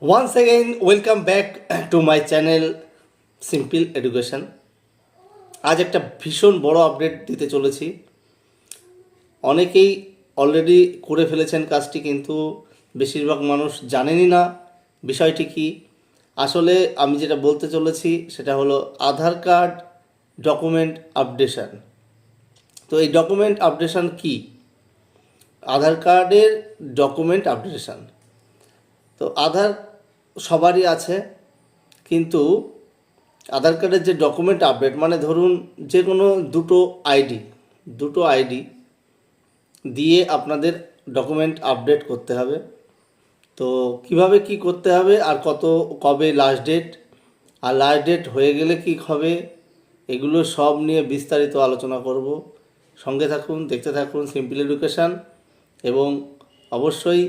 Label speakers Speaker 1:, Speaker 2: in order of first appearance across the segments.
Speaker 1: Once again, welcome back to my channel Simple Education. আজ একটা ভীষণ বড় আপডেট দিতে চলেছি। অনেকেই অলরেডি করে ফেলেছেন কাজটি, কিন্তু বেশিরভাগ মানুষ জানেনই না বিষয়টি কি। আসলে আমি যেটা বলতে চলেছি সেটা হলো আধার কার্ড ডকুমেন্ট আপডেশন। তো এই ডকুমেন্ট আপডেশন কি? আধার কার্ডের ডকুমেন্ট আপডেশন। তো আধার সবারই আছে, কিন্তু আধার কার্ডের যে ডকুমেন্ট আপডেট মানে ধরুন যে কোনো দুটো আইডি দিয়ে আপনাদের ডকুমেন্ট আপডেট করতে হবে। তো কিভাবে কি করতে হবে আর কবে লাস্ট ডেট, আর লাস্ট ডেট হয়ে গেলে কি হবে, এগুলো সব নিয়ে বিস্তারিত আলোচনা করব। সঙ্গে থাকুন, দেখতে থাকুন সিম্পল এডুকেশান, এবং অবশ্যই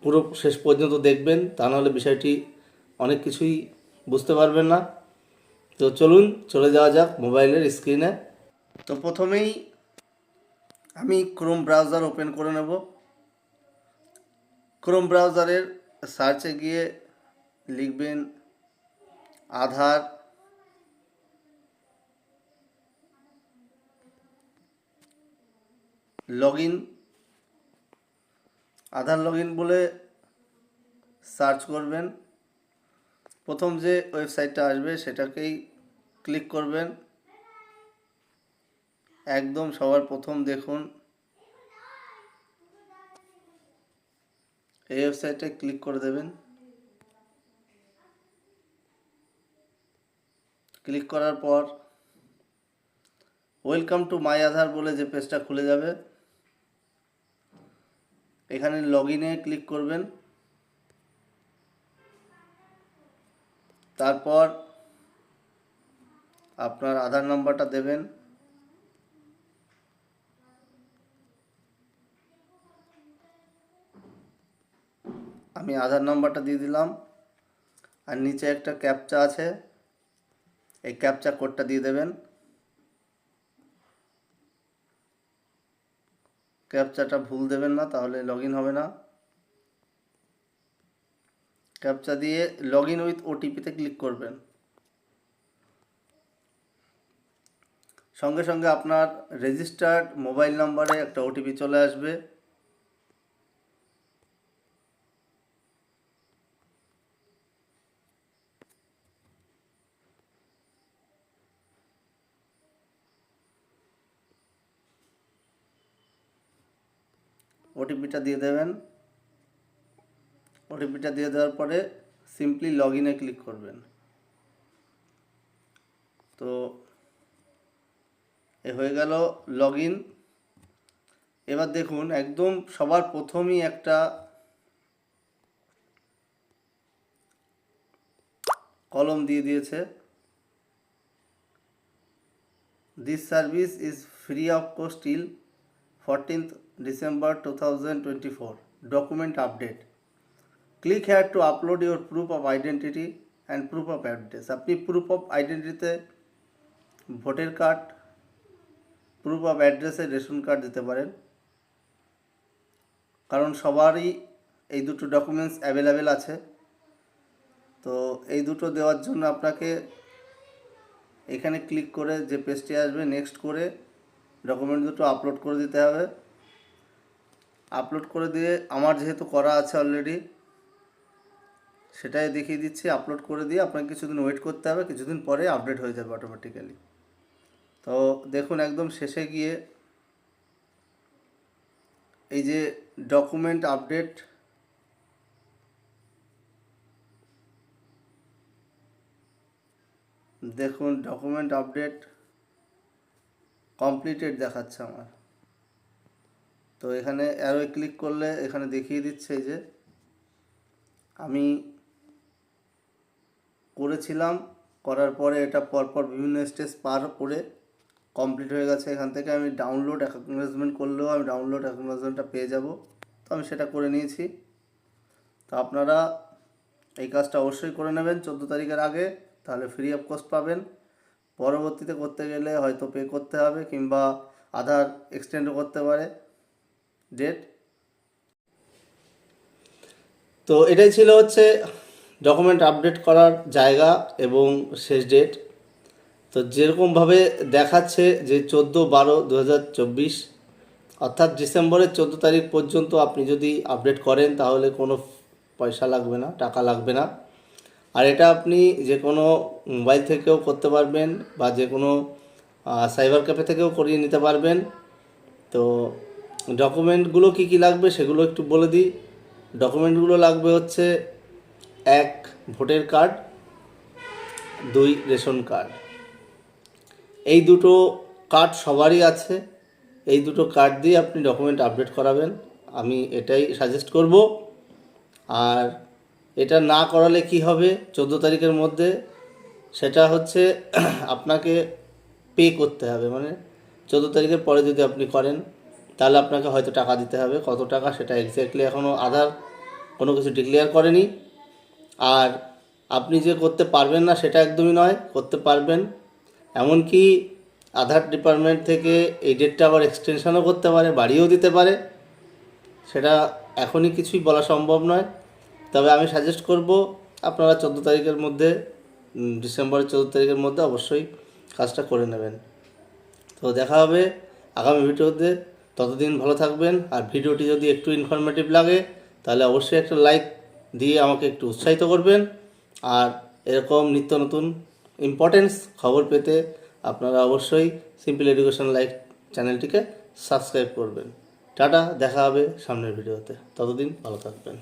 Speaker 1: পুরো শেষ পর্যন্ত দেখবেন, তা নাহলে বিষয়টি অনেক কিছুই বুঝতে পারবেন না। তো চলুন চলে যাওয়া যাক মোবাইলের স্ক্রিনে। তো প্রথমেই আমি ক্রোম ব্রাউজার ওপেন করে নেব। ক্রোম ব্রাউজারের সার্চে গিয়ে লিখবেন আধার লগইন। আধার লগইন বলে সার্চ করবেন। প্রথম যে ওয়েবসাইটটা আসবে সেটাকেই ক্লিক করবেন। একদম সবার প্রথম দেখুন এই ওয়েবসাইটে ক্লিক করে দেবেন। ক্লিক করার পর ওয়েলকাম টু মাই আধার বলে যে পেজটা খুলে যাবে, এখানে লগ ইনে ক্লিক করবেন। তারপর আপনার আধার নাম্বারটা দেবেন। আমি আধার নাম্বারটা দিয়ে দিলাম, আর নিচে একটা ক্যাপচা আছে, এই ক্যাপচা কোডটা দিয়ে দেবেন। ক্যাপচাটা ভুল দেবেন না, তাহলে লগ ইন হবে না। ক্যাপচা দিয়ে লগ ইন উইথ ওটিপিতে ক্লিক করবেন। সঙ্গে সঙ্গে আপনার রেজিস্টার্ড মোবাইল নাম্বারে একটা ওটিপি চলে আসবে। ওটিপিটা দিয়ে দেবেন। ওটিপিটা দিয়ে দেওয়ার পরে সিম্পলি লগ ইনে ক্লিক করবেন। তো এ হয়ে গেল লগ ইন। এবার দেখুন একদম সবার প্রথমই একটা কলম দিয়ে দিয়েছে, this service is free of cost till 14th December 2024, document update, click here to upload your proof of identity and proof of address। আপনি প্রুফ অফ আইডেন্টিটিতে ভোটার কার্ড, প্রুফ অফ অ্যাড্রেসে রেশন কার্ড দিতে পারেন, কারণ সবারই এই দুটো documents available আছে। তো এই দুটো দেওয়ার জন্য আপনাকে এখানে ক্লিক করে যে পেজটি আসবে নেক্সট করে ডকুমেন্ট দুটো আপলোড করে দিতে হবে। আপলোড করে দিয়ে আমার যেহেতু করা আছে অলরেডি, সেটাই দেখিয়ে দিচ্ছি। আপলোড করে দিয়ে আপনাকে কিছুদিন ওয়েট করতে হবে, কিছুদিন পরে আপডেট হয়ে যাবে অটোমেটিক্যালি। তো দেখুন একদম শেষে গিয়ে এই যে ডকুমেন্ট আপডেট, দেখুন ডকুমেন্ট আপডেট কমপ্লিটেড দেখাচ্ছে আমার। তো এখানে অ্যারোয় ক্লিক করলে এখানে দেখিয়ে দিচ্ছে যে আমি করেছিলাম, করার পরে এটা পরপর বিভিন্ন স্টেজ পার করে কমপ্লিট হয়ে গেছে। এখান থেকে আমি ডাউনলোড অ্যাকনোলেজমেন্ট করলেও আমি ডাউনলোড অ্যাকনোলেজমেন্টটা পেয়ে যাব। তো আমি সেটা করে নিয়েছি। তো আপনারা এই কাজটা অবশ্যই করে নেবেন 14 তারিখের আগে, তাহলে ফ্রি অফ কস্ট পাবেন। পরবর্তীতে করতে গেলে হয়তো পে করতে হবে, কিংবা আধার এক্সটেন্ডও করতে পারে ডেট। তো এটাই ছিল হচ্ছে ডকুমেন্ট আপডেট করার জায়গা এবং শেষ ডেট। তো যেরকমভাবে দেখাচ্ছে যে 14/12/2024, অর্থাৎ ডিসেম্বরের 14 তারিখ পর্যন্ত আপনি যদি আপডেট করেন তাহলে কোনো পয়সা লাগবে না, টাকা লাগবে না। আর এটা আপনি যে কোনো মোবাইল থেকেও করতে পারবেন বা যে কোনো সাইবার ক্যাফে থেকেও করিয়ে নিতে পারবেন। তো ডকুমেন্টগুলো কী কী লাগবে সেগুলো একটু বলে দিই। ডকুমেন্টগুলো লাগবে হচ্ছে 1 ভোটার কার্ড, 2 রেশন কার্ড। এই দুটো কার্ড সবারই আছে। এই দুটো কার্ড দিয়ে আপনি ডকুমেন্ট আপডেট করাবেন, আমি এটাই সাজেস্ট করব। আর এটা না করালে কি হবে 14 তারিখের মধ্যে, সেটা হচ্ছে আপনাকে পে করতে হবে। মানে 14 তারিখের পরে যদি আপনি করেন তাহলে আপনাকে হয়তো টাকা দিতে হবে। কত টাকা সেটা এক্স্যাক্টলি এখনও আধার কোনো কিছু ডিক্লেয়ার করেনি। আর আপনি যে করতে পারবেন না সেটা একদমই নয়, করতে পারবেন। এমনকি আধার ডিপার্টমেন্ট থেকে এই ডেটটা আবার এক্সটেনশনও করতে পারে, বাড়িয়েও দিতে পারে। সেটা এখনই কিছুই বলা সম্ভব নয়। তবে আমি সাজেস্ট করব আপনারা 14 তারিখের মধ্যে, ডিসেম্বরের 14 তারিখের মধ্যে অবশ্যই কাজটা করে নেবেন। তো দেখা হবে আগামী ভিডিওতে। ততদিন ভালো থাকবেন। আর ভিডিওটি যদি একটু ইনফরমেটিভ লাগে তাহলে অবশ্যই একটা লাইক দিয়ে আমাকে একটু উৎসাহিত করবেন। আর এরকম নিত্য নতুন ইম্পর্টেন্স খবর পেতে আপনারা অবশ্যই সিম্পল এডুকেশন লাইফ চ্যানেলটিকে সাবস্ক্রাইব করবেন। টাটা, দেখা হবে সামনের ভিডিওতে। ততদিন ভালো থাকবেন।